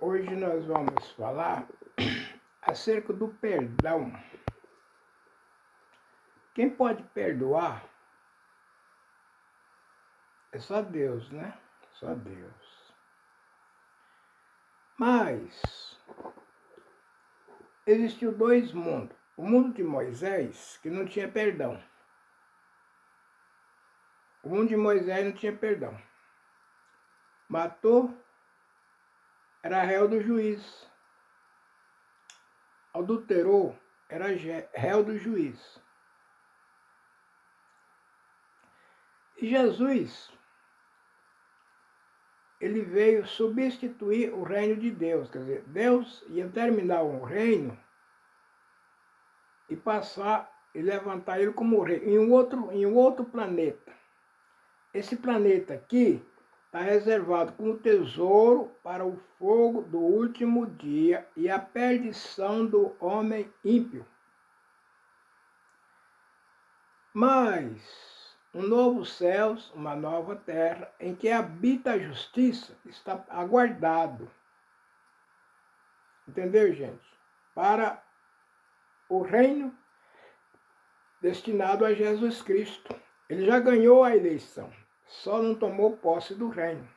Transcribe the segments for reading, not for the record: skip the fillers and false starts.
Hoje nós vamos falar acerca do perdão. Quem pode perdoar é só Deus, né? Só Deus. Mas existiu dois mundos. O mundo de Moisés, que não tinha perdão. O mundo de Moisés não tinha perdão. Matou, era réu do juiz. Adulterou, era réu do juiz. E Jesus, ele veio substituir o reino de Deus. Quer dizer, Deus ia terminar um reino e passar e levantar ele como rei em um outro planeta. Esse planeta aqui está reservado como tesouro para o fogo do último dia e a perdição do homem ímpio. Mas um novo céu, uma nova terra, em que habita a justiça, está aguardado. Entendeu, gente? Para o reino destinado a Jesus Cristo. Ele já ganhou a eleição, só não tomou posse do reino.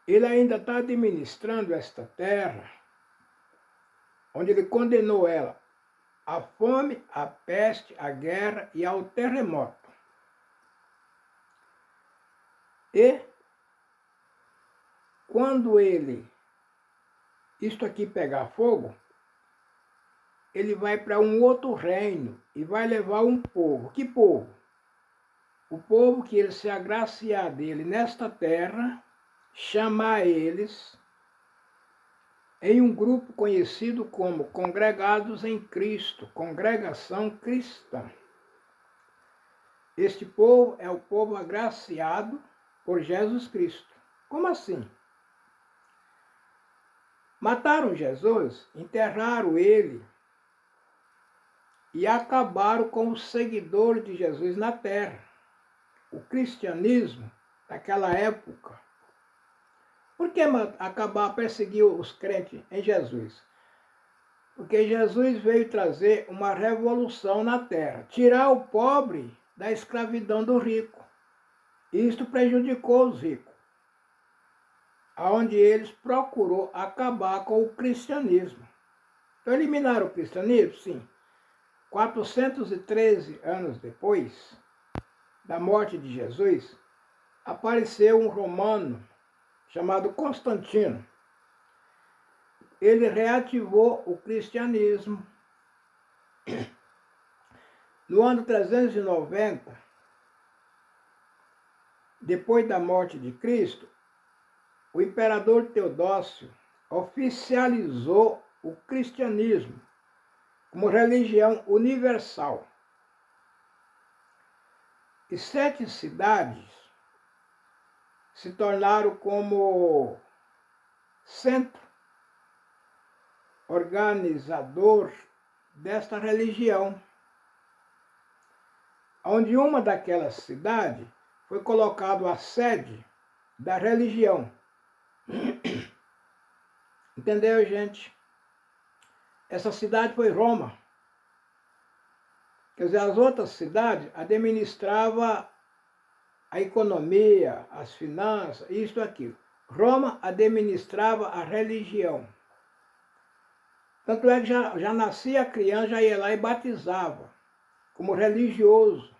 Ele ainda está administrando esta terra, onde ele condenou ela à fome, à peste, à guerra e ao terremoto. E quando isto aqui pegar fogo, ele vai para um outro reino e vai levar um povo. Que povo? O povo que ele se agraciar dele nesta terra, chamar eles em um grupo conhecido como Congregados em Cristo, Congregação Cristã. Este povo é o povo agraciado por Jesus Cristo. Como assim? Mataram Jesus, enterraram ele e acabaram com os seguidores de Jesus na terra. O cristianismo daquela época. Por que acabar perseguir os crentes em Jesus? Porque Jesus veio trazer uma revolução na terra, tirar o pobre da escravidão do rico. Isto prejudicou os ricos, onde eles procurou acabar com o cristianismo. Então, eliminaram o cristianismo? Sim. 413 anos depois da morte de Jesus, apareceu um romano chamado Constantino. Ele reativou o cristianismo. No ano 390, depois da morte de Cristo, o imperador Teodósio oficializou o cristianismo como religião universal. E 7 cidades se tornaram como centro organizador desta religião, onde uma daquelas cidades foi colocado a sede da religião. Entendeu, gente? Essa cidade foi Roma. Quer dizer, as outras cidades administravam a economia, as finanças, isto e aquilo. Roma administrava a religião. Tanto é que já nascia a criança, já ia lá e batizava, como religioso.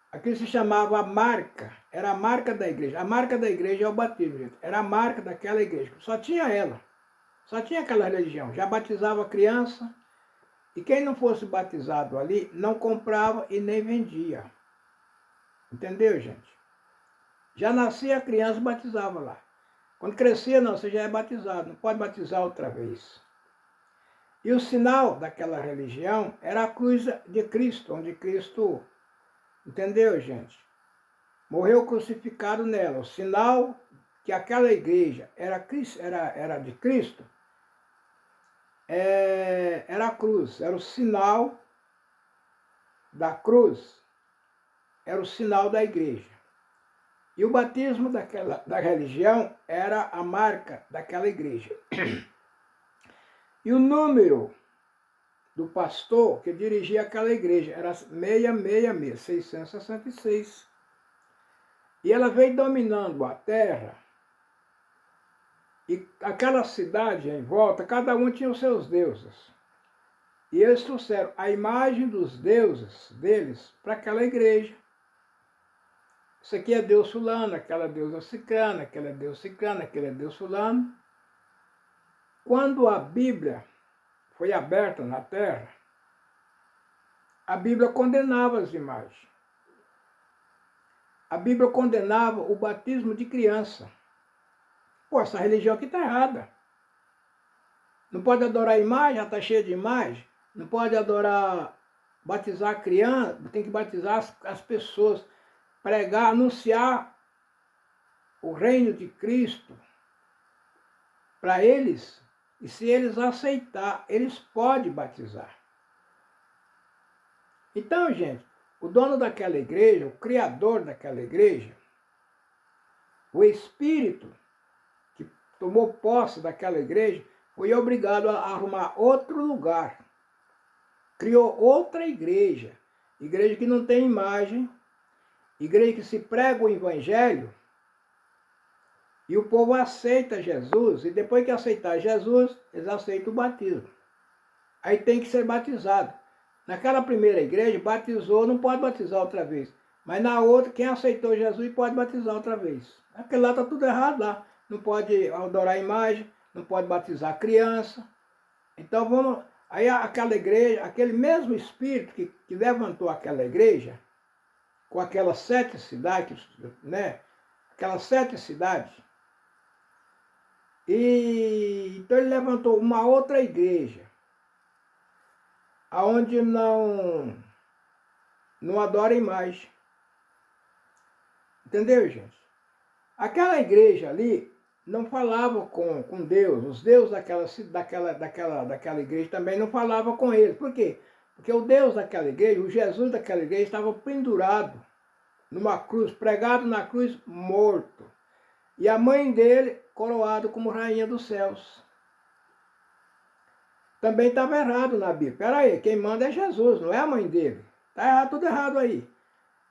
Aquilo se chamava a marca, era a marca da igreja. A marca da igreja é o batismo, gente. Era a marca daquela igreja. Só tinha ela, só tinha aquela religião. Já batizava a criança, e quem não fosse batizado ali, não comprava e nem vendia. Entendeu, gente? Já nascia a criança, batizava lá. Quando crescia, não, você já é batizado, não pode batizar outra vez. E o sinal daquela religião era a cruz de Cristo, onde Cristo, entendeu, gente? Morreu crucificado nela. O sinal que aquela igreja era de Cristo, era a cruz, era o sinal da cruz, era o sinal da igreja. E o batismo da religião era a marca daquela igreja. E o número do pastor que dirigia aquela igreja era 666, 666. E ela veio dominando a terra. E aquela cidade em volta, cada um tinha os seus deuses. E eles trouxeram a imagem dos deuses deles para aquela igreja. Isso aqui é Deus fulano, aquela deusa ciclana, aquela é Deus ciclano, aquele é Deus fulano. Quando a Bíblia foi aberta na terra, a Bíblia condenava as imagens. A Bíblia condenava o batismo de criança. Pô, essa religião aqui está errada. Não pode adorar imagem, já está cheia de imagem. Não pode adorar, batizar criança, tem que batizar as pessoas. Pregar, anunciar o reino de Cristo para eles. E se eles aceitar, eles podem batizar. Então, gente, o dono daquela igreja, o criador daquela igreja, o espírito que tomou posse daquela igreja, foi obrigado a arrumar outro lugar. Criou outra igreja. Igreja que não tem imagem, igreja que se prega o evangelho, e o povo aceita Jesus, e depois que aceitar Jesus, eles aceitam o batismo. Aí tem que ser batizado. Naquela primeira igreja, batizou, não pode batizar outra vez. Mas na outra, quem aceitou Jesus pode batizar outra vez. Aquele lá está tudo errado lá. Não pode adorar a imagem, não pode batizar criança. Então vamos... Aí aquela igreja, aquele mesmo espírito que levantou aquela igreja, com aquelas 7 cidades, né? Aquelas 7 cidades. E então ele levantou uma outra igreja, aonde não adora imagem. Entendeu, gente? Aquela igreja ali não falava com Deus. Os deuses daquela igreja também não falavam com ele. Por quê? Porque o Deus daquela igreja, o Jesus daquela igreja, estava pendurado numa cruz, pregado na cruz, morto. E a mãe dele, coroado como rainha dos céus. Também estava errado na Bíblia. Peraí, quem manda é Jesus, não é a mãe dele. Está errado, tudo errado aí.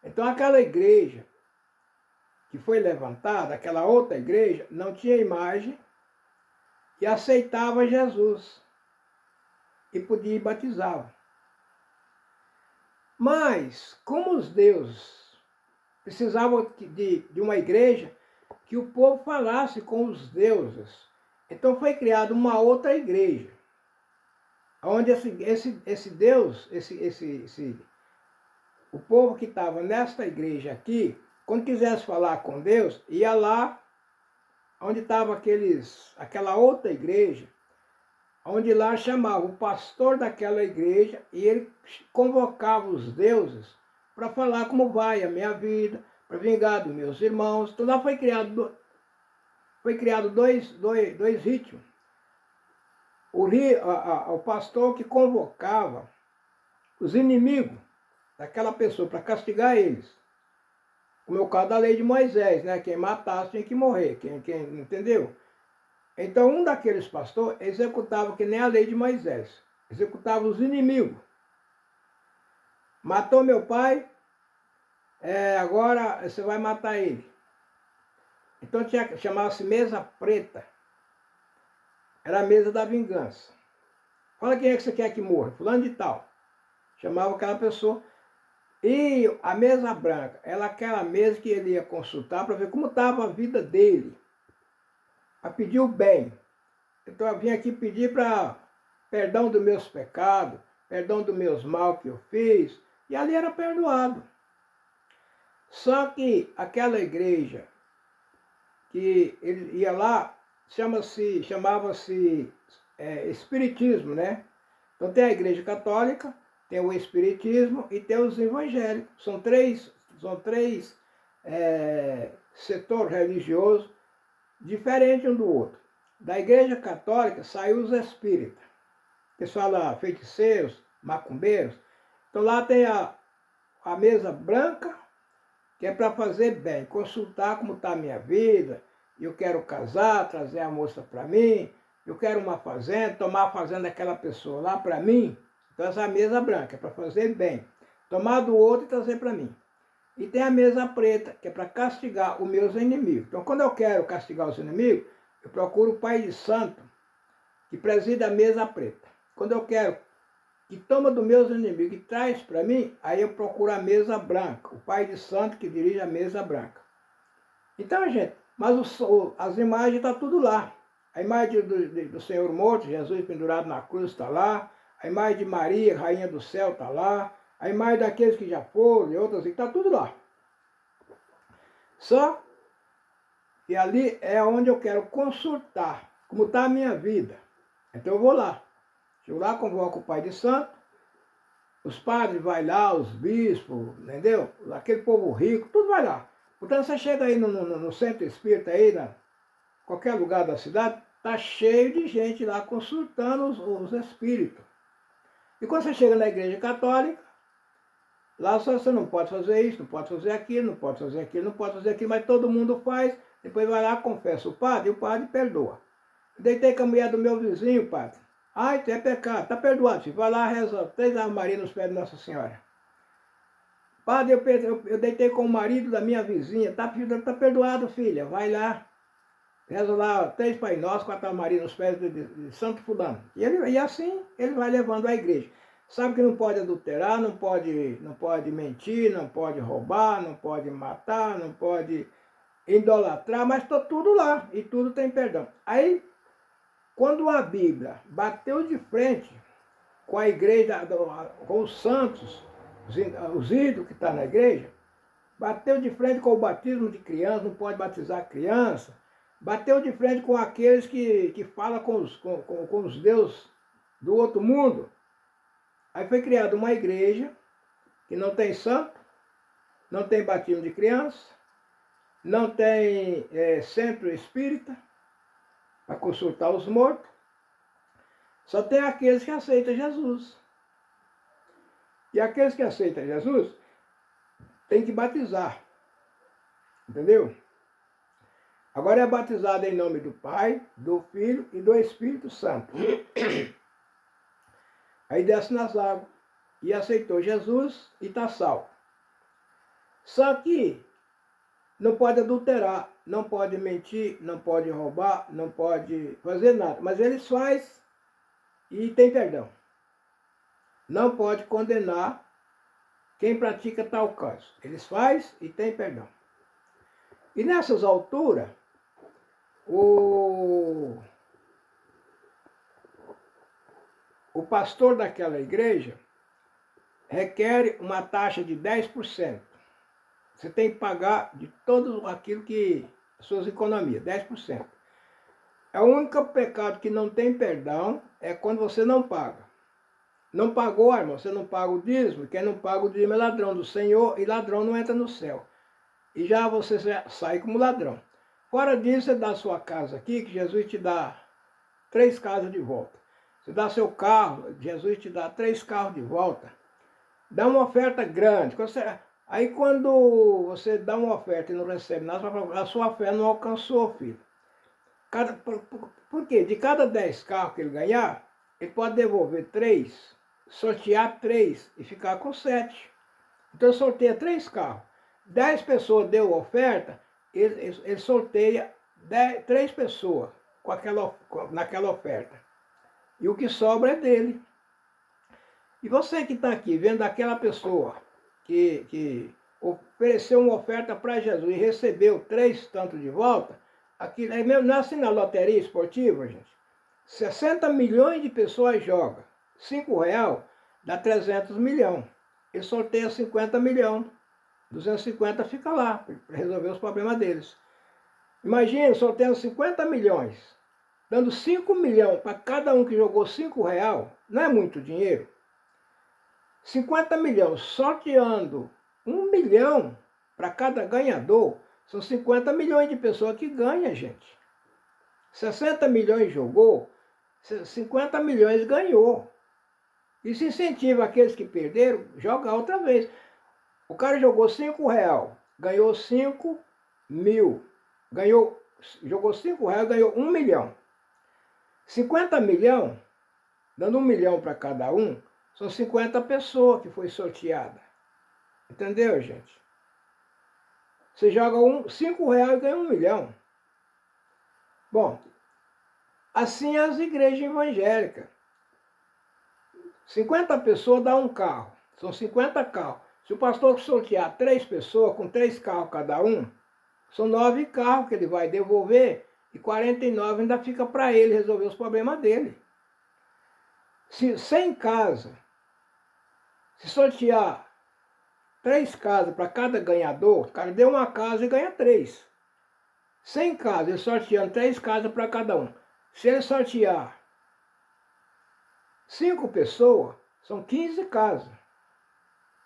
Então aquela igreja que foi levantada, aquela outra igreja, não tinha imagem e aceitava Jesus. E podia ir batizá-lo. Mas, como os deuses precisavam de uma igreja que o povo falasse com os deuses, então foi criada uma outra igreja, onde esse Deus, o povo que estava nesta igreja aqui, quando quisesse falar com Deus, ia lá onde estava aquela outra igreja, onde lá chamava o pastor daquela igreja e ele convocava os deuses para falar como vai a minha vida, para vingar dos meus irmãos. Então lá foi criado dois ritmos. O pastor que convocava os inimigos daquela pessoa para castigar eles. Como é o caso da lei de Moisés, né? Quem matasse tinha que morrer, quem entendeu? Então um daqueles pastores executava que nem a lei de Moisés, executava os inimigos. Matou meu pai, agora você vai matar ele. Então chamava-se mesa preta. Era a mesa da vingança. Fala quem é que você quer que morra, fulano de tal. Chamava aquela pessoa. E a mesa branca, era aquela mesa que ele ia consultar para ver como estava a vida dele. Para pedir o bem. Então eu vim aqui pedir para perdão dos meus pecados, perdão dos meus mal que eu fiz. E ali era perdoado. Só que aquela igreja que ele ia lá, chamava-se espiritismo, né? Então tem a igreja católica, tem o espiritismo e tem os evangélicos. São três setores religiosos diferentes um do outro. Da igreja católica saiu os espíritas, que fala feiticeiros, macumbeiros. Então lá tem a mesa branca que é para fazer bem, consultar como está a minha vida, eu quero casar, trazer a moça para mim, eu quero uma fazenda, tomar a fazenda daquela pessoa lá para mim. Então essa mesa branca é para fazer bem, tomar do outro e trazer para mim. E tem a mesa preta, que é para castigar os meus inimigos. Então quando eu quero castigar os inimigos, eu procuro o Pai de Santo, que preside a mesa preta. Quando eu quero que toma dos meus inimigos e traz para mim, aí eu procuro a mesa branca, o Pai de Santo que dirige a mesa branca. Então, gente, mas as imagens estão tudo lá. A imagem do Senhor morto, Jesus pendurado na cruz está lá. A imagem de Maria, Rainha do Céu, está lá. A imagem daqueles que já foram e outras, está tudo lá. Só que ali é onde eu quero consultar como está a minha vida. Então eu vou lá. Chego lá, convoco o Pai de Santo, os padres vai lá, os bispos, entendeu? Aquele povo rico, tudo vai lá. Portanto, você chega aí no centro espírita, aí, qualquer lugar da cidade, tá cheio de gente lá consultando os espíritos. E quando você chega na igreja católica, lá só você não pode fazer isso, não pode fazer aquilo, não pode fazer aquilo, não pode fazer aquilo, mas todo mundo faz, depois vai lá, confessa o padre, e o padre perdoa. Deitei com a mulher do meu vizinho, padre. Ai, é pecado, tá perdoado, filho. Vai lá, reza 3 Ave Maria nos pés de Nossa Senhora. Padre, eu deitei com o marido da minha vizinha, tá perdoado, filha, vai lá. Reza lá 3 Pai Nosso, 4 Ave Maria nos pés de Santo Fulano. E assim ele vai levando a igreja. Sabe que não pode adulterar, não pode mentir, não pode roubar, não pode matar, não pode idolatrar, mas está tudo lá e tudo tem perdão. Aí, quando a Bíblia bateu de frente com a igreja, com os santos, os ídolos que estão na igreja, bateu de frente com o batismo de criança, não pode batizar criança, bateu de frente com aqueles que falam com os deuses do outro mundo. Aí foi criada uma igreja que não tem santo, não tem batismo de criança, não tem centro espírita para consultar os mortos. Só tem aqueles que aceitam Jesus. E aqueles que aceitam Jesus tem que batizar. Entendeu? Agora é batizado em nome do Pai, do Filho e do Espírito Santo. Aí desce nas águas e aceitou Jesus e está salvo. Só que não pode adulterar, não pode mentir, não pode roubar, não pode fazer nada. Mas eles fazem e tem perdão. Não pode condenar quem pratica tal caso. Eles fazem e tem perdão. E nessas alturas, o pastor daquela igreja requer uma taxa de 10%. Você tem que pagar de todo aquilo que suas economias, 10%. É o único pecado que não tem perdão é quando você não paga. Não pagou, irmão, você não paga o dízimo. Quem não paga o dízimo é ladrão do Senhor e ladrão não entra no céu. E já você sai como ladrão. Fora disso, você dá a sua casa aqui, que Jesus te dá 3 casas de volta. Você dá seu carro, Jesus te dá 3 carros de volta. Dá uma oferta grande. Aí quando você dá uma oferta e não recebe nada, a sua fé não alcançou, filho. Por quê? De cada 10 carros que ele ganhar, ele pode devolver 3, sortear 3 e ficar com 7. Então sorteia 3 carros. 10 pessoas deu oferta, ele sorteia 3 pessoas naquela oferta. E o que sobra é dele. E você que está aqui vendo aquela pessoa que ofereceu uma oferta para Jesus e recebeu 3 tantos de volta, aquilo é mesmo, não é assim na loteria esportiva, gente. 60 milhões de pessoas jogam. R$5 dá 300 milhões. Ele sorteia 50 milhões. 250 fica lá, para resolver os problemas deles. Imagina, sorteando 50 milhões, dando 5 milhões para cada um que jogou R$5, não é muito dinheiro? 50 milhões, sorteando 1 milhão para cada ganhador, são 50 milhões de pessoas que ganham, gente. 60 milhões jogou, 50 milhões ganhou. Isso incentiva aqueles que perderam a jogar outra vez. O cara jogou R$5, ganhou 5.000. Jogou 5 reais, ganhou 1 milhão. 50 milhões, dando 1 milhão para cada um, são 50 pessoas que foi sorteada. Entendeu, gente? Você joga 5 reais e ganha 1 milhão. Bom, assim as igrejas evangélicas. 50 pessoas dá um carro. São 50 carros. Se o pastor sortear 3 pessoas, com 3 carros cada um, são 9 carros que ele vai devolver e 49 ainda fica para ele resolver os problemas dele. Se 100 casas, se sortear 3 casas para cada ganhador, o cara deu uma casa e ganha 3. 100 casas, ele sorteando 3 casas para cada um. Se ele sortear 5 pessoas, são 15 casas.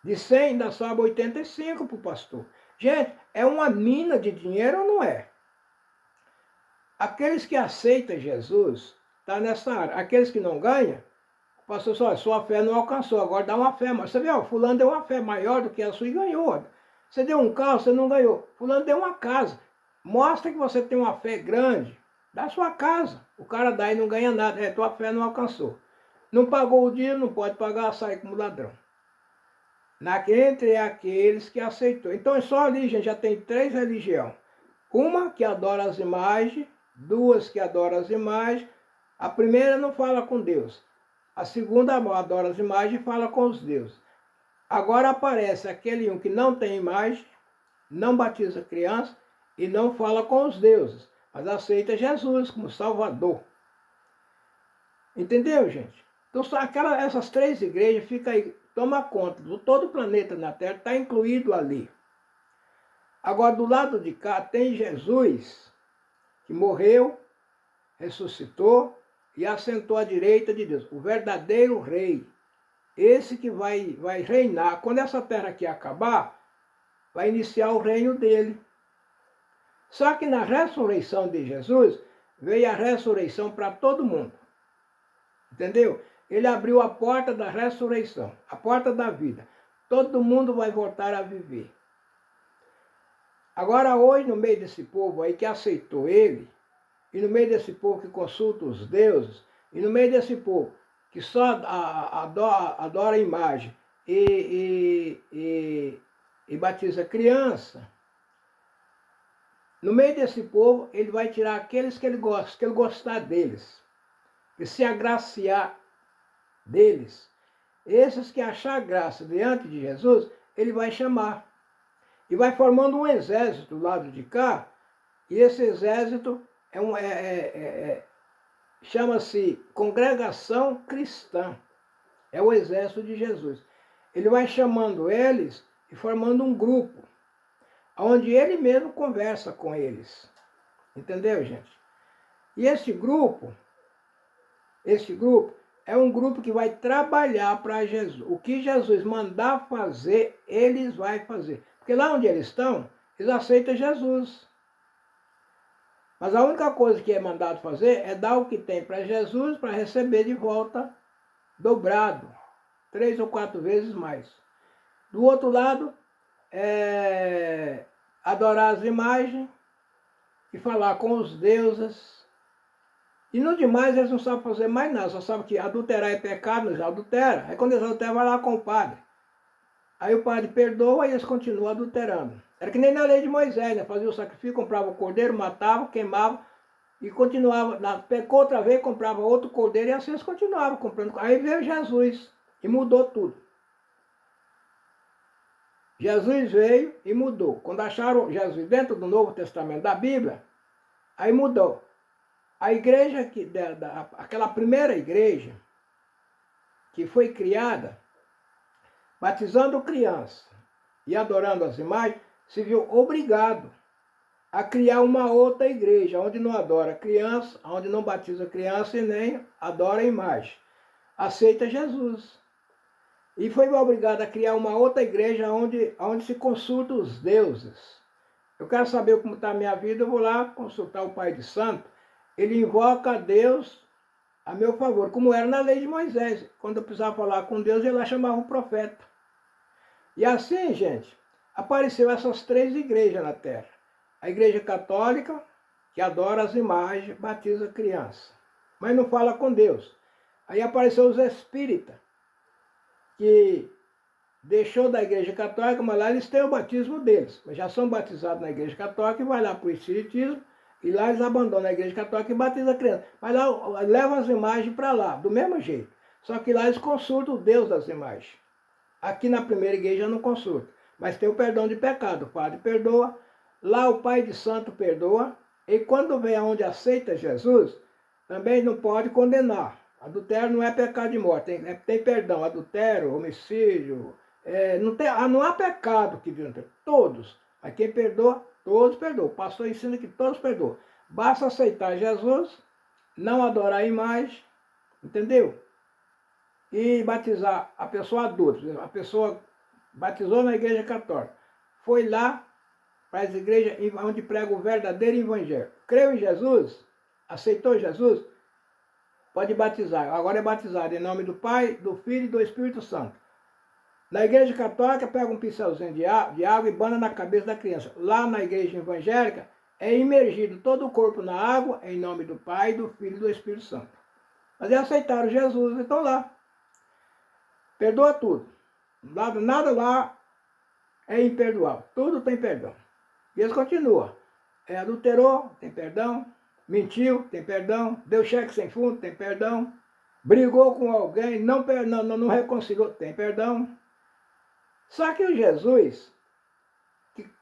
De 100 ainda sobra 85 para o pastor. Gente, é uma mina de dinheiro ou não é? Aqueles que aceitam Jesus, está nessa área. Aqueles que não ganham, o pastor só, sua fé não alcançou, agora dá uma fé. Mas você vê, ó, fulano deu uma fé maior do que a sua e ganhou. Você deu um carro, você não ganhou. Fulano deu uma casa. Mostra que você tem uma fé grande. Dá sua casa. O cara dá e não ganha nada. É, tua fé não alcançou. Não pagou o dia, não pode pagar, sai como ladrão. Entre aqueles que aceitou. Então é só ali, gente, já tem 3 religiões. Uma que adora as imagens, 2 que adoram as imagens. A primeira não fala com Deus. A segunda adora as imagens e fala com os deuses. Agora aparece aquele um que não tem imagem, não batiza criança e não fala com os deuses, mas aceita Jesus como Salvador. Entendeu, gente? Então essas 3 igrejas ficam aí, toma conta, todo o planeta na Terra está incluído ali. Agora, do lado de cá, tem Jesus, que morreu, ressuscitou e assentou à direita de Deus, o verdadeiro rei. Esse que vai reinar. Quando essa terra aqui acabar, vai iniciar o reino dele. Só que na ressurreição de Jesus, veio a ressurreição para todo mundo. Entendeu? Ele abriu a porta da ressurreição, a porta da vida. Todo mundo vai voltar a viver. Agora hoje, no meio desse povo aí que aceitou ele, e no meio desse povo que consulta os deuses, e no meio desse povo que só adora a imagem e batiza criança, no meio desse povo ele vai tirar aqueles que ele gosta, que ele gostar deles, e se agraciar deles. Esses que achar graça diante de Jesus, ele vai chamar. E vai formando um exército do lado de cá, e esse exército chama-se Congregação Cristã. É o exército de Jesus. Ele vai chamando eles e formando um grupo, onde ele mesmo conversa com eles. Entendeu, gente? E esse grupo é um grupo que vai trabalhar para Jesus. O que Jesus mandar fazer, eles vão fazer. Porque lá onde eles estão, eles aceitam Jesus. Mas a única coisa que é mandado fazer é dar o que tem para Jesus para receber de volta dobrado, 3 ou 4 vezes mais. Do outro lado, adorar as imagens e falar com os deuses. E no demais eles não sabem fazer mais nada, só sabem que adulterar é pecado, eles adulteram. Aí quando eles adulteram, vai lá com o padre. Aí o padre perdoa e eles continuam adulterando. Era que nem na lei de Moisés, né? Fazia o sacrifício, comprava o cordeiro, matava, queimava e continuava. Pecou outra vez, comprava outro cordeiro e assim eles continuavam comprando. Aí veio Jesus e mudou tudo. Jesus veio e mudou. Quando acharam Jesus dentro do Novo Testamento da Bíblia, aí mudou. A igreja, aquela primeira igreja que foi criada, batizando criança e adorando as imagens, se viu obrigado a criar uma outra igreja, onde não adora criança, onde não batiza criança e nem adora a imagem. Aceita Jesus. E foi obrigado a criar uma outra igreja onde se consulta os deuses. Eu quero saber como está a minha vida, eu vou lá consultar o Pai de Santo. Ele invoca a Deus a meu favor, como era na lei de Moisés. Quando eu precisava falar com Deus, ele lá chamava o profeta. E assim, gente, apareceu essas três igrejas na Terra. A Igreja Católica, que adora as imagens, batiza criança, mas não fala com Deus. Aí apareceu os espíritas, que deixou da Igreja Católica, mas lá eles têm o batismo deles. Mas já são batizados na Igreja Católica e vai lá para o Espiritismo, e lá eles abandonam a Igreja Católica e batizam a criança. Mas lá levam as imagens para lá, do mesmo jeito. Só que lá eles consultam o Deus das imagens. Aqui na primeira igreja não consulta. Mas tem o perdão de pecado. O padre perdoa. Lá o pai de santo perdoa. E quando vem aonde aceita Jesus, também não pode condenar. Adultério não é pecado de morte. Tem perdão. Adultério, homicídio. Não há pecado que Deus não tem. Todos. Mas quem perdoa, todos perdoam. O pastor ensina que todos perdoam. Basta aceitar Jesus, não adorar a imagem, entendeu? E batizar a pessoa adulta. A pessoa batizou na igreja católica. Foi lá para as igrejas onde prega o verdadeiro evangelho. Creu em Jesus, aceitou Jesus, pode batizar. Agora é batizado em nome do Pai, do Filho e do Espírito Santo. Na igreja católica, pega um pincelzinho de água e bana na cabeça da criança. Lá na igreja evangélica, é imergido todo o corpo na água, em nome do Pai, do Filho e do Espírito Santo. Mas eles aceitaram Jesus e estão lá. Perdoa tudo. Nada lá é imperdoável. Tudo tem perdão. E eles continuam. Adulterou, tem perdão. Mentiu, tem perdão. Deu cheque sem fundo, tem perdão. Brigou com alguém, não reconciliou, tem perdão. Só que o Jesus,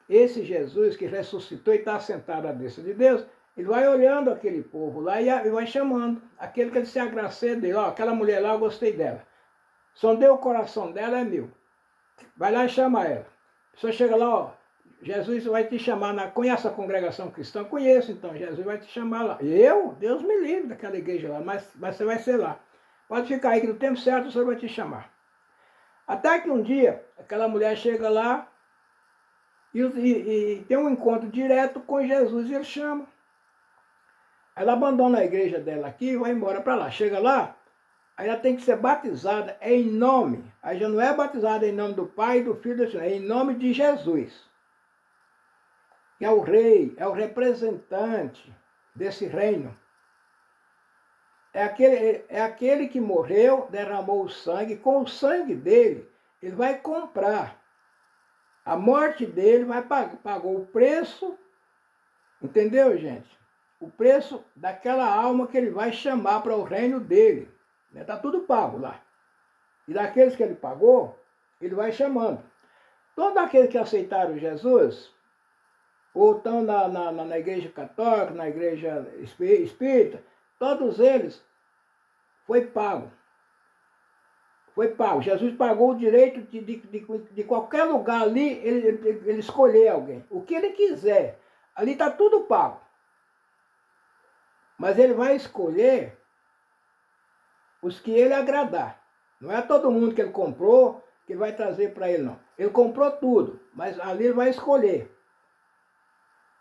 esse Jesus que ressuscitou e está sentado à destra de Deus, ele vai olhando aquele povo lá e vai chamando. Aquele que ele se agracia dele. Ó, aquela mulher lá, eu gostei dela. Sondei o coração dela, é meu. Vai lá e chama ela. A pessoa chega lá, ó, Jesus vai te chamar, conhece a congregação cristã? Conheço, então, Jesus vai te chamar lá. Eu? Deus me livre daquela igreja lá, mas você vai ser lá. Pode ficar aí que no tempo certo o Senhor vai te chamar. Até que um dia, aquela mulher chega lá e tem um encontro direto com Jesus e ele chama. Ela abandona a igreja dela aqui e vai embora para lá. Chega lá, aí ela tem que ser batizada em nome. Aí já não é batizada em nome do Pai, do Filho e do Espírito, é em nome de Jesus. Que é o rei, é o representante desse reino. É aquele que morreu, derramou o sangue, com o sangue dele, ele vai comprar. A morte dele pagou o preço, entendeu, gente? O preço daquela alma que ele vai chamar para o reino dele. Está tudo pago lá. E daqueles que ele pagou, ele vai chamando. Todos aqueles que aceitaram Jesus, ou estão na igreja católica, na igreja espírita, todos eles foi pago. Foi pago. Jesus pagou o direito de qualquer lugar ali, ele escolher alguém. O que ele quiser. Ali está tudo pago. Mas ele vai escolher os que ele agradar. Não é todo mundo que ele comprou que ele vai trazer para ele, não. Ele comprou tudo, mas ali ele vai escolher.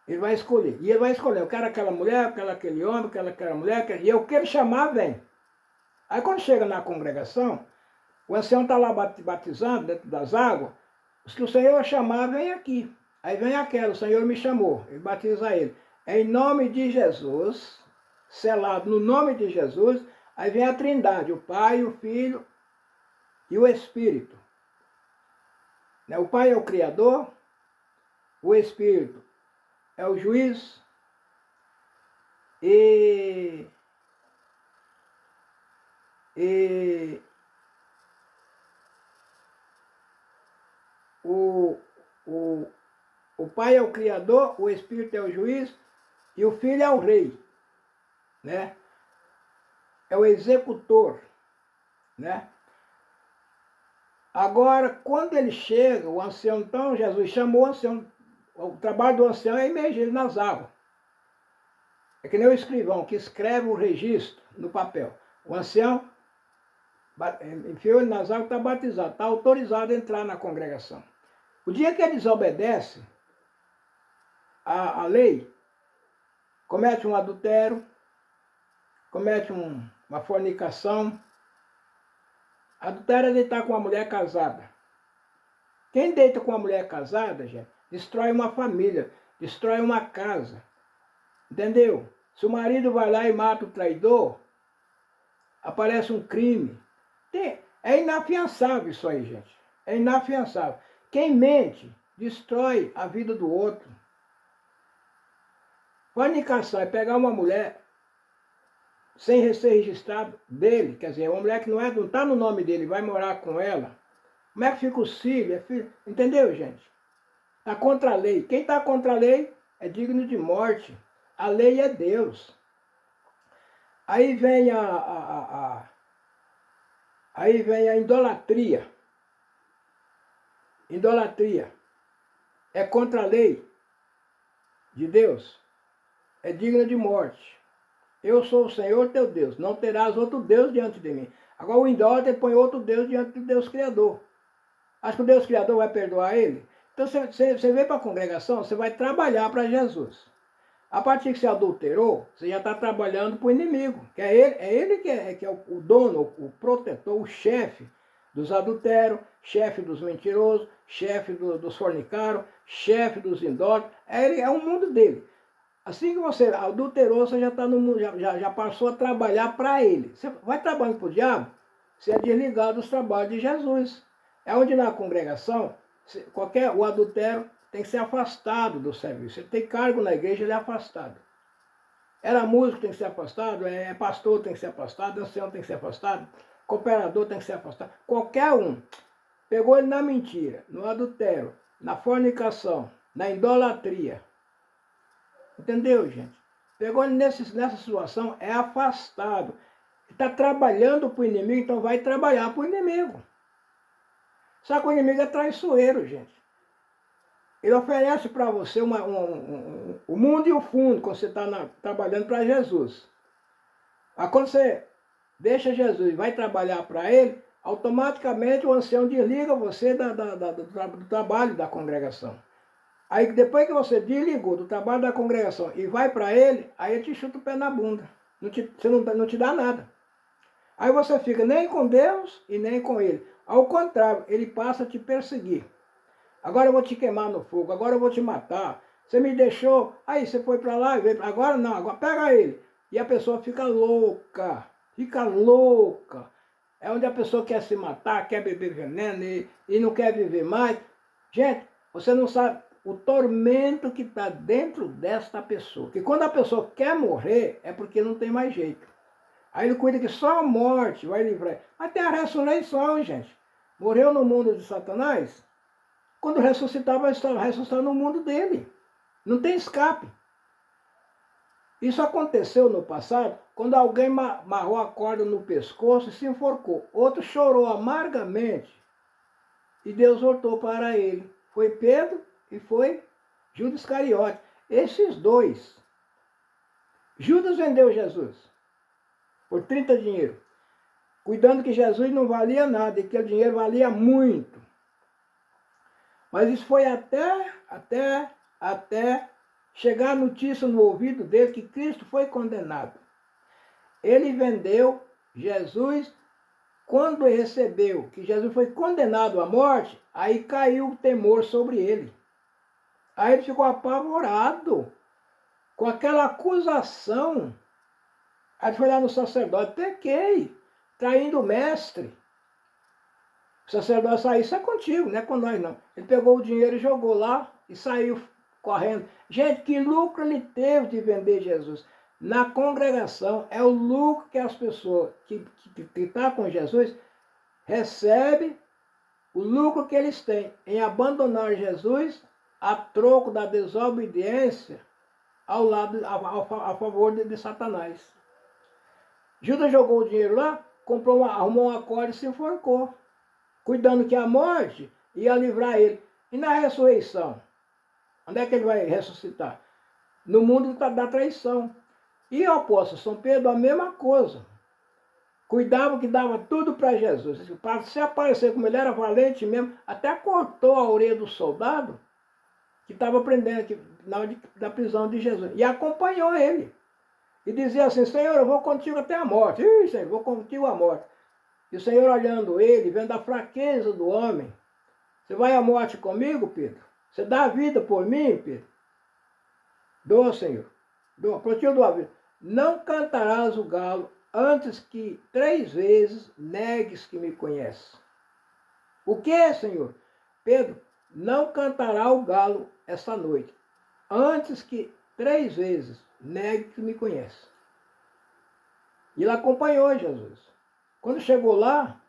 Ele vai escolher. E ele vai escolher. Eu quero aquela mulher, eu quero aquele homem, eu quero aquela mulher, e eu quero chamar, vem. Aí quando chega na congregação, o ancião está lá batizando dentro das águas, os que o Senhor chamar, vem aqui. Aí vem aquela, o Senhor me chamou, ele batiza ele. Em nome de Jesus, selado no nome de Jesus, aí vem a Trindade, o Pai, o Filho e o Espírito. O Pai é o Criador, o Espírito é o juiz e o Pai é o Criador, o Espírito é o juiz e o Filho é o rei, né? É o executor, né? Agora, quando ele chega, o ancião, então, Jesus chamou o ancião, o trabalho do ancião é imergir ele nas águas. É que nem o escrivão que escreve o registro no papel. O ancião enfiou ele nas águas e está batizado, está autorizado a entrar na congregação. O dia que ele desobedece a lei, comete um adultério, comete uma fornicação. Adultério é ele estar com uma mulher casada. Quem deita com uma mulher casada, gente, destrói uma família, destrói uma casa. Entendeu? Se o marido vai lá e mata o traidor, aparece um crime. É inafiançável isso aí, gente. É inafiançável. Quem mente, destrói a vida do outro. Fornicação é pegar uma mulher sem ser registrado dele, quer dizer, uma mulher que não está no nome dele, vai morar com ela. Como é que fica os filhos? É filho? Entendeu, gente? Está contra a lei. Quem está contra a lei é digno de morte. A lei é Deus. Aí vem aí vem a idolatria. Idolatria é contra a lei de Deus. É digna de morte. Eu sou o Senhor teu Deus. Não terás outro Deus diante de mim. Agora o idólatra põe outro Deus diante do Deus Criador. Acho que o Deus Criador vai perdoar ele? Então você vem para a congregação, você vai trabalhar para Jesus. A partir que você adulterou, você já está trabalhando para o inimigo. Que é ele que é o dono, o protetor, o chefe dos adultérios, chefe dos mentirosos, chefe dos fornicários, chefe dos idólatras. É o mundo dele. Assim que você adulterou, você já está no mundo, já passou a trabalhar para ele. Você vai trabalhando para o diabo, você é desligado dos trabalhos de Jesus. É onde na congregação, o adultério tem que ser afastado do serviço. Ele tem cargo na igreja, ele é afastado. Era músico, tem que ser afastado, é pastor, tem que ser afastado, ancião tem que ser afastado, cooperador tem que ser afastado. Qualquer um. Pegou ele na mentira, no adultério, na fornicação, na idolatria. Entendeu, gente? Pegou ele nessa situação, é afastado. Está trabalhando para o inimigo, então vai trabalhar para o inimigo. Só que o inimigo é traiçoeiro, gente. Ele oferece para você o mundo e o fundo quando você está trabalhando para Jesus. Aí quando você deixa Jesus e vai trabalhar para ele, automaticamente o ancião desliga você do trabalho da congregação. Aí depois que você desligou do trabalho da congregação e vai para ele, aí ele te chuta o pé na bunda. Você não te dá nada. Aí você fica nem com Deus e nem com ele. Ao contrário, ele passa a te perseguir. Agora eu vou te queimar no fogo, agora eu vou te matar. Você me deixou, aí você foi para lá, agora não, agora pega ele. E a pessoa fica louca, fica louca. É onde a pessoa quer se matar, quer beber veneno e não quer viver mais. Gente, você não sabe o tormento que está dentro desta pessoa. Que quando a pessoa quer morrer, é porque não tem mais jeito. Aí ele cuida que só a morte vai livrar. Mas tem a ressurreição, gente. Morreu no mundo de Satanás, quando ressuscitar, vai ressuscitar no mundo dele. Não tem escape. Isso aconteceu no passado, quando alguém amarrou a corda no pescoço e se enforcou. Outro chorou amargamente e Deus voltou para ele. Foi Pedro e foi Judas Iscariote. Esses dois. Judas vendeu Jesus por 30 dinheiro, cuidando que Jesus não valia nada e que o dinheiro valia muito. Mas isso foi até chegar a notícia no ouvido dele que Cristo foi condenado. Ele vendeu Jesus. Quando recebeu que Jesus foi condenado à morte, aí caiu o temor sobre ele. Aí ele ficou apavorado com aquela acusação. Aí ele foi lá no sacerdote, pequei, traindo o mestre. O sacerdote saiu, isso é contigo, não é com nós não. Ele pegou o dinheiro e jogou lá e saiu correndo. Gente, que lucro ele teve de vender Jesus? Na congregação, é o lucro que as pessoas que estão com Jesus recebem, o lucro que eles têm em abandonar Jesus a troco da desobediência a favor de Satanás. Judas jogou o dinheiro lá, arrumou uma corda e se enforcou, cuidando que a morte ia livrar ele. E na ressurreição, onde é que ele vai ressuscitar? No mundo da traição. E o apóstolo São Pedro, a mesma coisa. Cuidava que dava tudo para Jesus. Para se aparecer como ele era valente mesmo, até cortou a orelha do soldado que estava prendendo aqui na hora da prisão de Jesus. E acompanhou ele. E dizia assim, Senhor, eu vou contigo até a morte. Ih, Senhor, eu vou contigo à morte. E o Senhor olhando ele, vendo a fraqueza do homem, Você vai à morte comigo, Pedro? Você dá a vida por mim, Pedro? Dou, Senhor. Dou, por ti eu dou a vida. Não cantarás o galo antes que 3 vezes negues que me conheces. O que, Senhor? Pedro, não cantará o galo esta noite, antes que 3 vezes negue que me conhece. E ele acompanhou Jesus. Quando chegou lá,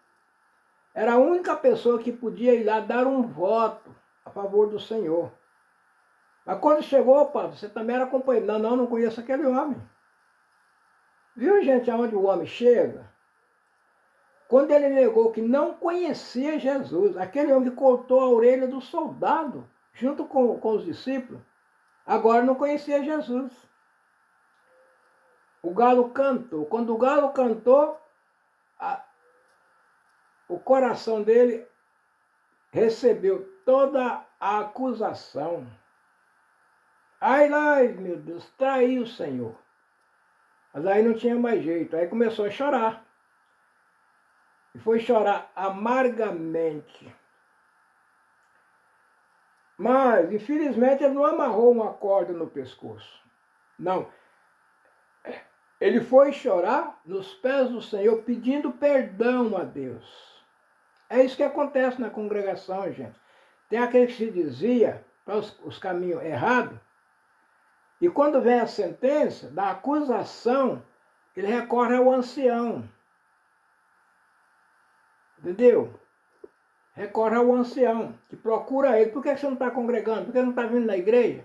era a única pessoa que podia ir lá dar um voto a favor do Senhor. Mas quando chegou, padre, você também era companheiro. Não, não conheço aquele homem. Viu, gente, aonde o homem chega? Quando ele negou que não conhecia Jesus, aquele homem que cortou a orelha do soldado, junto com os discípulos, agora não conhecia Jesus. O galo cantou. Quando o galo cantou, o coração dele recebeu toda a acusação. Ai, meu Deus, traiu o Senhor. Mas aí não tinha mais jeito, aí começou a chorar. E foi chorar amargamente. Mas, infelizmente, ele não amarrou uma corda no pescoço. Não. Ele foi chorar nos pés do Senhor, pedindo perdão a Deus. É isso que acontece na congregação, gente. Tem aquele que se desvia para os caminhos errados, e quando vem a sentença da acusação, ele recorre ao ancião. Entendeu? Recorre ao ancião, que procura ele. Por que você não está congregando? Por que não está vindo na igreja?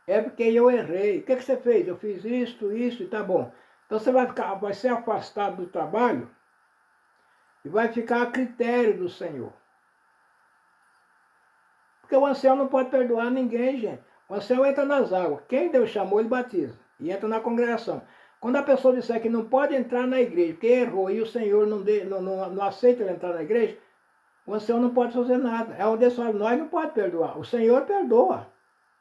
É porque eu errei. O que você fez? Eu fiz isso e tá bom. Então você vai ser afastado do trabalho e vai ficar a critério do Senhor. Porque o ancião não pode perdoar ninguém, gente. O ancião entra nas águas. Quem Deus chamou, ele batiza. E entra na congregação. Quando a pessoa disser que não pode entrar na igreja, porque errou e o Senhor não aceita ele entrar na igreja, o ancião não pode fazer nada. É onde eles falam, nós não pode perdoar. O Senhor perdoa.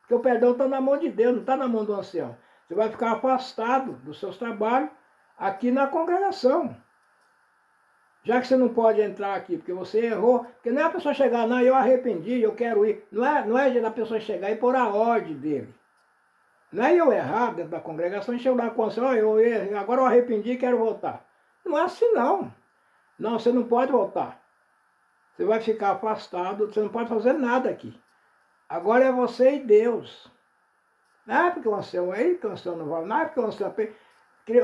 Porque o perdão está na mão de Deus, não está na mão do ancião. Você vai ficar afastado dos seus trabalhos aqui na congregação. Já que você não pode entrar aqui porque você errou, porque não é a pessoa chegar, não, eu arrependi, eu quero ir. Não é a pessoa chegar e pôr a ordem dele. Não é eu errar dentro da congregação e chegar lá com você, eu errei, agora eu arrependi e quero voltar. Não é assim não. Não, você não pode voltar. Você vai ficar afastado, você não pode fazer nada aqui. Agora é você e Deus. Não é porque o ancião é ele, que o ancião não vai. Não é porque o ancião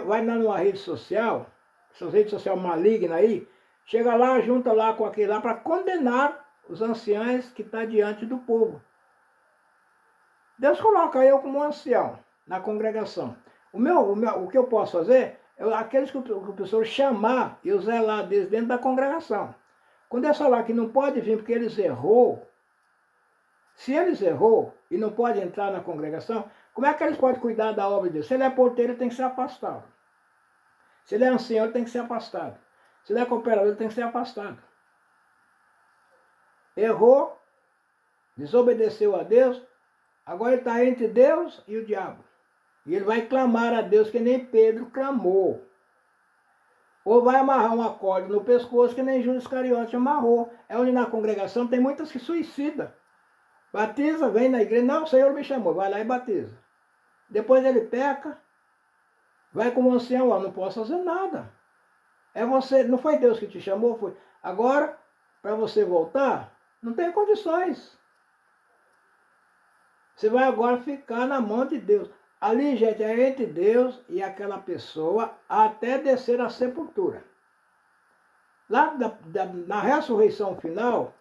vai numa rede social, essas redes sociais malignas aí, chega lá, junta lá com aquele lá para condenar os anciãos que estão diante do povo. Deus coloca eu como ancião na congregação. O que eu posso fazer é aqueles que o professor chamar e eu zelar deles dentro da congregação. Quando eles falar que não pode vir porque eles errou, se eles errou e não pode entrar na congregação, como é que eles podem cuidar da obra de Deus? Se ele é porteiro, ele tem que ser afastado. Se ele é ancião, ele tem que ser afastado. Se ele é cooperador, ele tem que ser afastado. Errou, desobedeceu a Deus, agora ele está entre Deus e o diabo. E ele vai clamar a Deus que nem Pedro clamou. Ou vai amarrar uma corda no pescoço que nem Judas Iscariote amarrou. É onde na congregação tem muitas que suicidam. Batiza, vem na igreja, não, o Senhor me chamou, vai lá e batiza. Depois ele peca, vai como ancião, não posso fazer nada. É você, não foi Deus que te chamou, foi. Agora, para você voltar, não tem condições. Você vai agora ficar na mão de Deus. Ali, gente, é entre Deus e aquela pessoa até descer à sepultura. Lá na ressurreição final,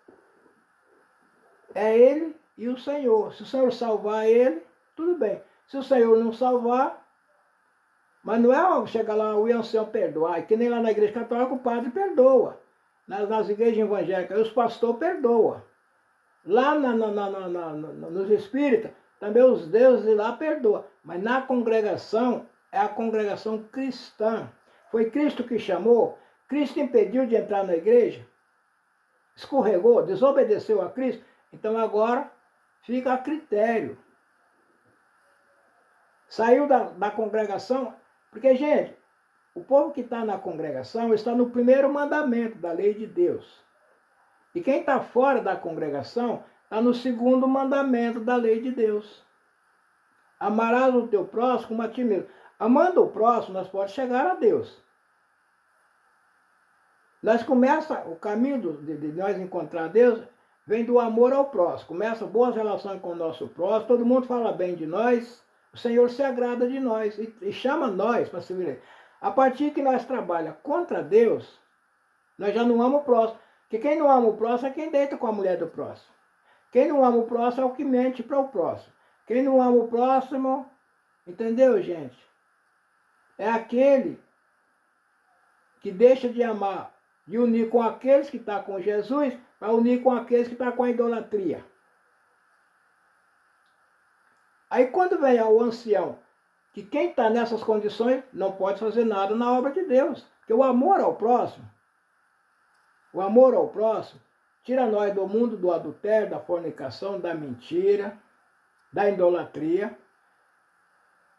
é ele e o Senhor. Se o Senhor salvar ele, tudo bem. Se o Senhor não salvar, mas não é chegar lá o ancião perdoar, que nem lá na igreja católica o padre perdoa. Nas igrejas evangélicas, os pastores perdoam. Lá nos espíritas, também os deuses lá perdoam. Mas na congregação, é a congregação cristã. Foi Cristo que chamou, Cristo impediu de entrar na igreja, escorregou, desobedeceu a Cristo, então agora fica a critério. Saiu da congregação, porque, gente, o povo que está na congregação está no primeiro mandamento da lei de Deus. E quem está fora da congregação está no segundo mandamento da lei de Deus. Amarás o teu próximo como a ti mesmo. Amando o próximo, nós podemos chegar a Deus. Nós começa o caminho de nós encontrar Deus, vem do amor ao próximo. Começa boas relações com o nosso próximo, todo mundo fala bem de nós, o Senhor se agrada de nós e chama nós para servir. A partir que nós trabalhamos contra Deus, nós já não amamos o próximo. Porque quem não ama o próximo é quem deita com a mulher do próximo. Quem não ama o próximo é o que mente para o próximo. Quem não ama o próximo, entendeu, gente? É aquele que deixa de amar, de unir com aqueles que estão com Jesus, para unir com aqueles que estão com a idolatria. Aí quando vem ao ancião, que quem está nessas condições não pode fazer nada na obra de Deus. Porque o amor ao próximo tira nós do mundo do adultério, da fornicação, da mentira, da idolatria.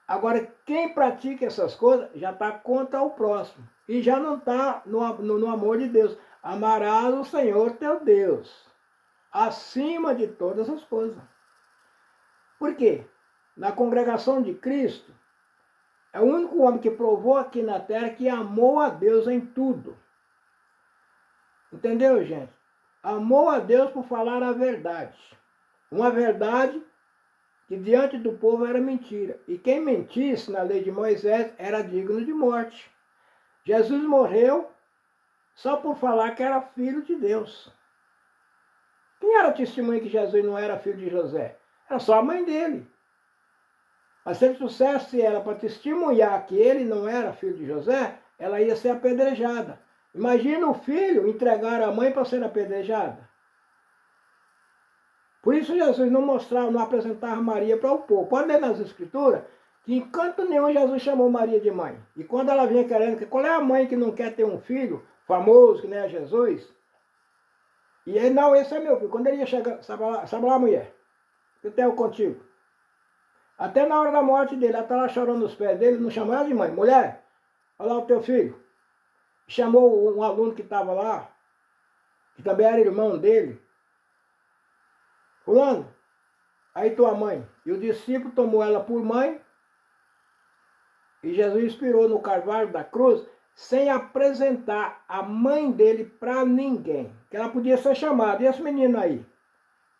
Agora, quem pratica essas coisas já está contra o próximo. E já não está no amor de Deus. Amarás o Senhor teu Deus, acima de todas as coisas. Por quê? Na congregação de Cristo, é o único homem que provou aqui na terra que amou a Deus em tudo. Entendeu, gente? Amou a Deus por falar a verdade. Uma verdade que diante do povo era mentira. E quem mentisse na lei de Moisés era digno de morte. Jesus morreu só por falar que era filho de Deus. Quem era testemunha que Jesus não era filho de José? Era só a mãe dele. Mas se ele trouxesse ela para testemunhar que ele não era filho de José, ela ia ser apedrejada. Imagina o filho entregar a mãe para ser apedrejada. Por isso Jesus não apresentava Maria para o povo. Pode ler nas Escrituras que em canto nenhum Jesus chamou Maria de mãe. E quando ela vinha querendo, qual é a mãe que não quer ter um filho famoso, que nem é Jesus? E ele, não, esse é meu filho. Quando ele ia chegar, sabe lá mulher, eu tenho contigo. Até na hora da morte dele, ela está lá chorando nos pés dele, não chamou ela de mãe. Mulher, olha lá o teu filho. Chamou um aluno que estava lá, que também era irmão dele. Fulano, aí tua mãe. E o discípulo tomou ela por mãe. E Jesus expirou no Calvário da cruz, sem apresentar a mãe dele para ninguém. Que ela podia ser chamada. E esse menino aí?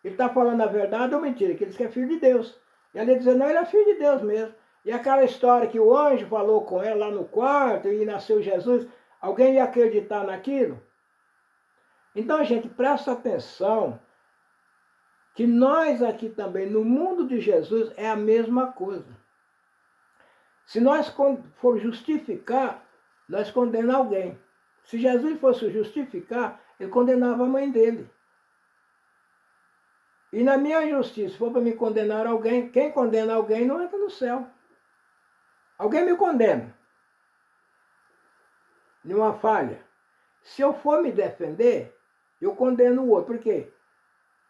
Ele está falando a verdade ou mentira? Que ele diz que é filho de Deus. E ela ia dizer, não, ele é filho de Deus mesmo. E aquela história que o anjo falou com ela lá no quarto e nasceu Jesus, alguém ia acreditar naquilo? Então, gente, presta atenção que nós aqui também, no mundo de Jesus, é a mesma coisa. Se nós for justificar, nós condenamos alguém. Se Jesus fosse justificar, ele condenava a mãe dele. E na minha justiça, se for para me condenar alguém, quem condena alguém não entra no céu. Alguém me condena numa falha. Se eu for me defender, eu condeno o outro. Por quê?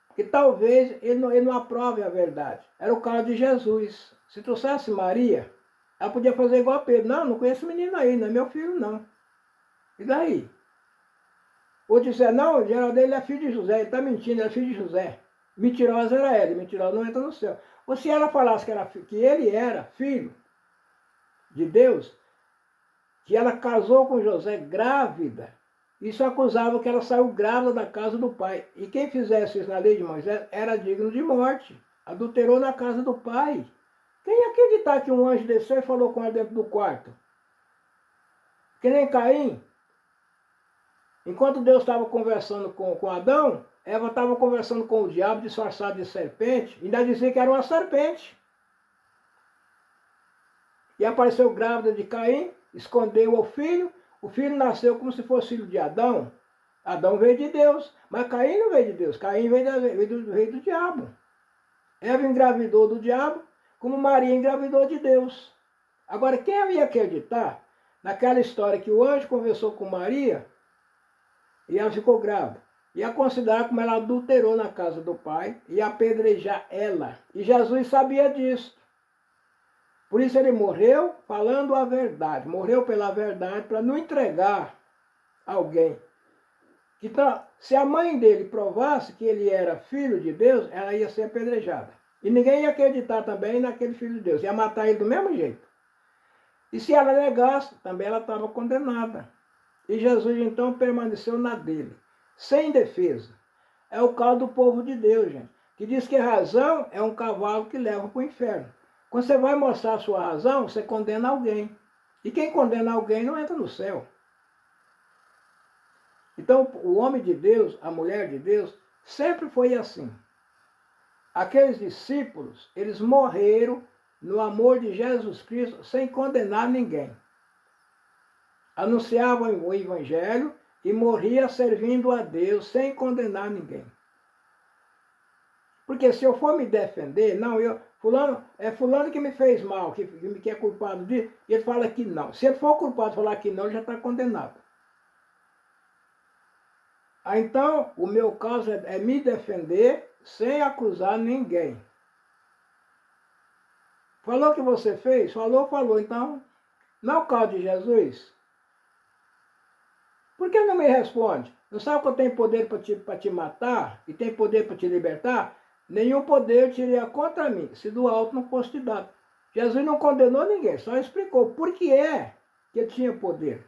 Porque talvez ele não aprove a verdade. Era o caso de Jesus. Se trouxesse Maria, ela podia fazer igual a Pedro. Não conheço esse menino aí, não é meu filho não. E daí? Ou dizer, não, o geral dele é filho de José, ele está mentindo, ele é filho de José. Mentirosa era ela, mentirosa não entra no céu. Ou se ela falasse que ele era filho de Deus, que ela casou com José grávida, isso acusava que ela saiu grávida da casa do pai. E quem fizesse isso na lei de Moisés era digno de morte. Adulterou na casa do pai. Quem ia acreditar que um anjo desceu e falou com ela dentro do quarto? Que nem Caim. Enquanto Deus estava conversando com Adão, Eva estava conversando com o diabo disfarçado de serpente, ainda dizia que era uma serpente. E apareceu grávida de Caim, escondeu o filho nasceu como se fosse filho de Adão. Adão veio de Deus, mas Caim não veio de Deus, Caim veio do diabo. Eva engravidou do diabo, como Maria engravidou de Deus. Agora, quem ia acreditar naquela história que o anjo conversou com Maria e ela ficou grávida? Ia considerar como ela adulterou na casa do pai e apedrejar ela. E Jesus sabia disso. Por isso ele morreu falando a verdade. Morreu pela verdade para não entregar alguém Então, se a mãe dele provasse que ele era filho de Deus, ela ia ser apedrejada. E ninguém ia acreditar também naquele filho de Deus, ia matar ele do mesmo jeito. E se ela negasse, também ela estava condenada. E Jesus então permaneceu na dele, sem defesa. É o caso do povo de Deus, gente, que diz que a razão é um cavalo que leva para o inferno. Quando você vai mostrar a sua razão, você condena alguém. E quem condena alguém não entra no céu. Então, o homem de Deus, a mulher de Deus, sempre foi assim. Aqueles discípulos, eles morreram no amor de Jesus Cristo sem condenar ninguém. Anunciavam o evangelho e morria servindo a Deus sem condenar ninguém. Porque se eu for me defender, não, fulano que me fez mal, que é culpado disso, e ele fala que não. Se ele for culpado de falar que não, ele já está condenado. Então, o meu caso é me defender sem acusar ninguém. Falou o que você fez? Falou. Então, não é o caso de Jesus? Por que não me responde? Não sabe que eu tenho poder para te matar e tem poder para te libertar? Nenhum poder teria contra mim, se do alto não fosse te dado. Jesus não condenou ninguém, só explicou por que é que ele tinha poder.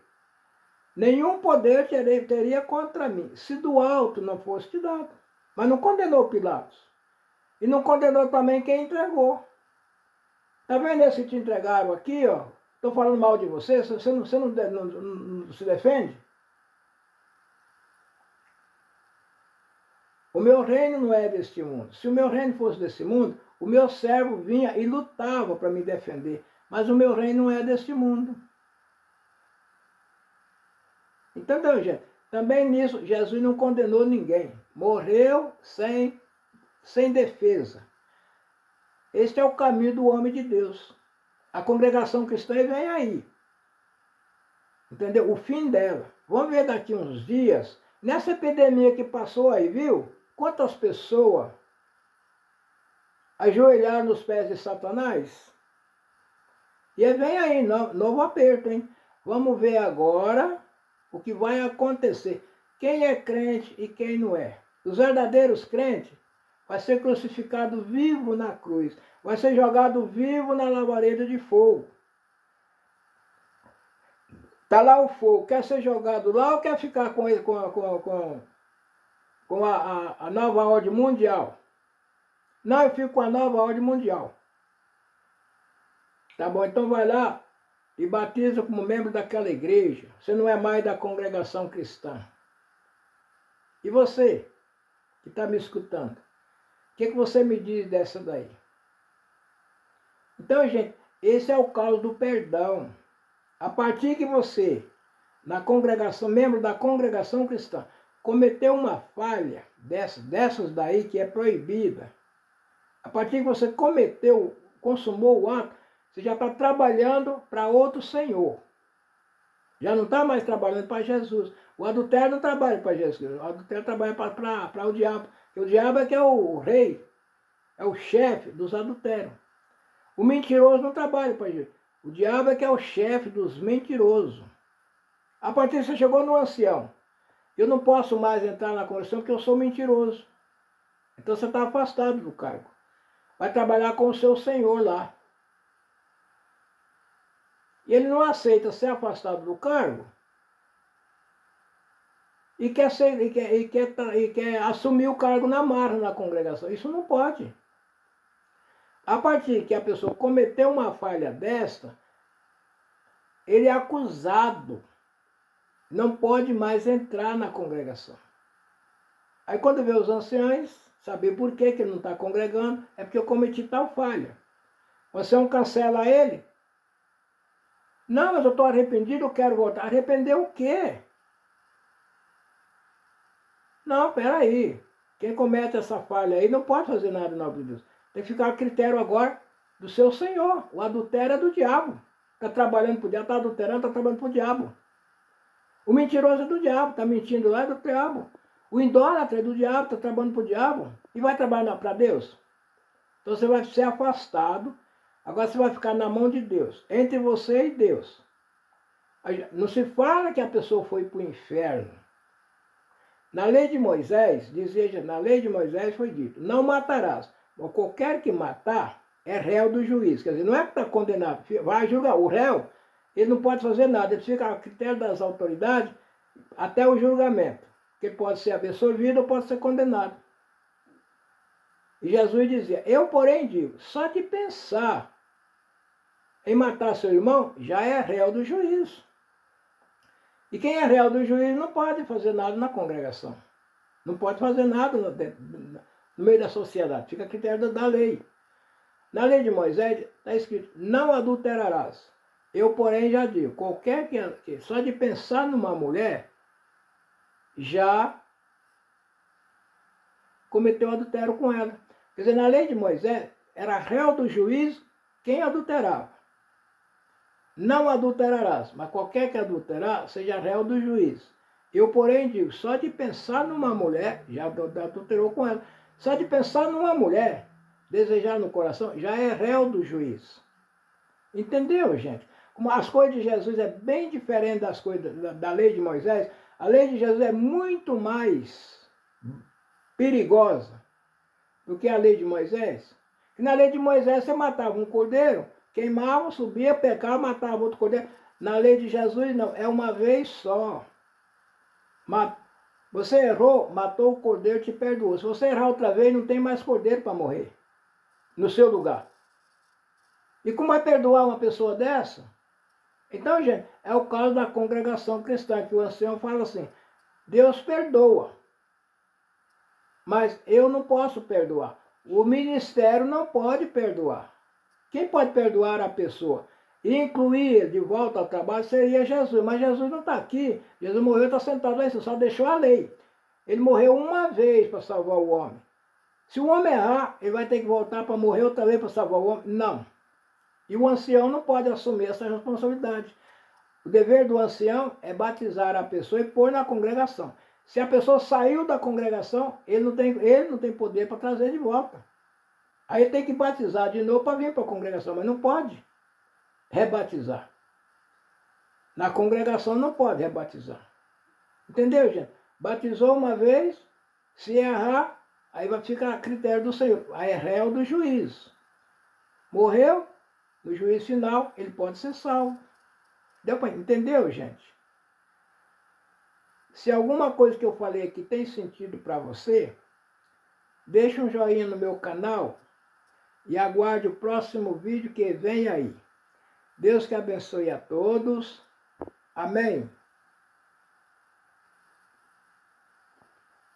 Nenhum poder teria contra mim, se do alto não fosse te dado. Mas não condenou Pilatos. E não condenou também quem entregou. Tá vendo esse que te entregaram aqui, ó? Estou falando mal de você, você não se defende? O meu reino não é deste mundo. Se o meu reino fosse desse mundo, o meu servo vinha e lutava para me defender. Mas o meu reino não é deste mundo. Então, gente, também nisso, Jesus não condenou ninguém. Morreu sem defesa. Este é o caminho do homem de Deus. A congregação cristã vem aí. Entendeu? O fim dela. Vamos ver daqui uns dias. Nessa epidemia que passou aí, viu? Quantas pessoas ajoelharam nos pés de Satanás? E vem aí, novo aperto, hein? Vamos ver agora o que vai acontecer. Quem é crente e quem não é. Os verdadeiros crentes vai ser crucificado vivo na cruz. Vai ser jogado vivo na labareda de fogo. Está lá o fogo. Quer ser jogado lá ou quer ficar com ele, com a nova ordem mundial? Não, eu fico com a nova ordem mundial. Tá bom, então vai lá e batiza como membro daquela igreja. Você não é mais da congregação cristã. E você, que está me escutando, o que você me diz dessa daí? Então, gente, esse é o caso do perdão. A partir que você, na congregação, membro da congregação cristã, cometeu uma falha dessas daí que é proibida, a partir que você consumou o ato, você já está trabalhando para outro senhor. Já não está mais trabalhando para Jesus. O adultério não trabalha para Jesus. O adultério trabalha para o diabo. Porque o diabo é que é o rei, é o chefe dos adultérios. O mentiroso não trabalha para Jesus. O diabo é que é o chefe dos mentirosos. A partir que você chegou no ancião, eu não posso mais entrar na conversão porque eu sou mentiroso. Então você está afastado do cargo. Vai trabalhar com o seu senhor lá. E ele não aceita ser afastado do cargo e quer assumir o cargo na marra na congregação. Isso não pode. A partir que a pessoa cometeu uma falha desta, ele é acusado. Não pode mais entrar na congregação. Aí quando vê os anciãos, saber por que ele não está congregando, é porque eu cometi tal falha. Você não cancela ele? Não, mas eu estou arrependido, eu quero voltar. Arrepender o quê? Não, peraí. Quem comete essa falha aí não pode fazer nada em nome de Deus. Tem que ficar a critério agora do seu Senhor. O adultério é do diabo. Está trabalhando para o diabo, está adulterando, está trabalhando para o diabo. O mentiroso é do diabo, está mentindo lá, é do diabo. O idólatra é do diabo, está trabalhando para o diabo. E vai trabalhar para Deus? Então você vai ser afastado. Agora você vai ficar na mão de Deus. Entre você e Deus. Não se fala que a pessoa foi para o inferno. Na lei de Moisés, dizia, na lei de Moisés foi dito, não matarás. Mas qualquer que matar é réu do juiz. Quer dizer, não é que está condenado, vai julgar. O réu, ele não pode fazer nada, ele fica a critério das autoridades até o julgamento. Que pode ser absolvido ou pode ser condenado. E Jesus dizia, eu porém digo, só de pensar em matar seu irmão, já é réu do juízo. E quem é réu do juízo não pode fazer nada na congregação. Não pode fazer nada no meio da sociedade. Fica a critério da lei. Na lei de Moisés está escrito, não adulterarás. Eu, porém, já digo, qualquer que só de pensar numa mulher, já cometeu adultério com ela. Quer dizer, na lei de Moisés, era réu do juízo quem adulterava. Não adulterarás, mas qualquer que adulterar, seja réu do juiz. Eu, porém, digo, só de pensar numa mulher, já adulterou com ela, só de pensar numa mulher, desejar no coração, já é réu do juiz. Entendeu, gente? Como as coisas de Jesus é bem diferente das coisas da lei de Moisés, a lei de Jesus é muito mais perigosa do que a lei de Moisés. E na lei de Moisés você matava um cordeiro, queimava, subia, pecava, matava outro cordeiro. Na lei de Jesus não, é uma vez só. Você errou, matou o cordeiro, te perdoou. Se você errar outra vez, não tem mais cordeiro para morrer no seu lugar. E como vai perdoar uma pessoa dessa? Então, gente, é o caso da congregação cristã, que o ancião fala assim, Deus perdoa, mas eu não posso perdoar. O ministério não pode perdoar. Quem pode perdoar a pessoa e incluir de volta ao trabalho seria Jesus. Mas Jesus não está aqui. Jesus morreu, está sentado lá em cima, só deixou a lei. Ele morreu uma vez para salvar o homem. Se o homem errar, ele vai ter que voltar para morrer outra vez para salvar o homem? Não. E o ancião não pode assumir essa responsabilidade. O dever do ancião é batizar a pessoa e pôr na congregação. Se a pessoa saiu da congregação, ele não tem poder para trazer de volta. Aí ele tem que batizar de novo para vir para a congregação, mas não pode rebatizar. Na congregação não pode rebatizar. Entendeu, gente? Batizou uma vez, se errar, aí vai ficar a critério do Senhor. Aí é réu do juiz. Morreu, no juízo final, ele pode ser salvo. Deu para entender, gente? Se alguma coisa que eu falei aqui tem sentido para você, deixa um joinha no meu canal e aguarde o próximo vídeo que vem aí. Deus que abençoe a todos. Amém.